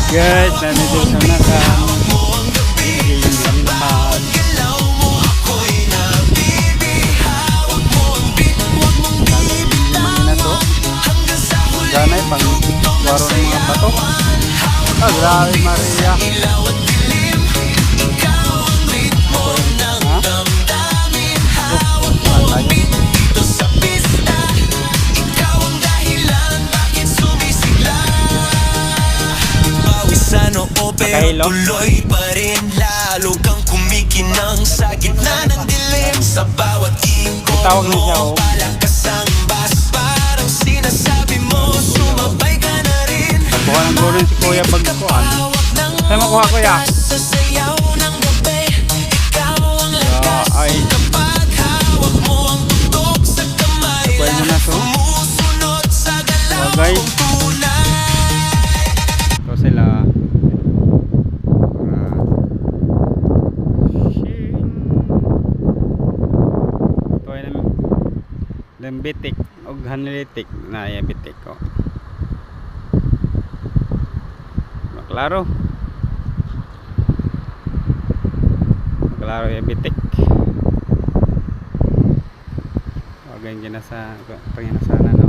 Guys, nandito sa naka ganay pang waro ng mga bato. Ah, grabe Maria. Pero tuloy pa rin, lalo kang kumikinang sa gitna ng dilim. Sa bawat ikot mo, palakas ang bas. Parang sinasabi mo, sumabay ka na rin. Buka ng gulong si Kuya Bagkuan. Saan makuha Kuya? Sa sayaw ng gabi, ikaw ang lakas. Kapag hawak mo ang tutok sa kamay, lahat sumusunod sa galaw mo tunay. Ito sila. Bitik o hanlitik na ya bitik ko. Maklaro ya bitik. O ganyan na sa panginasanan no.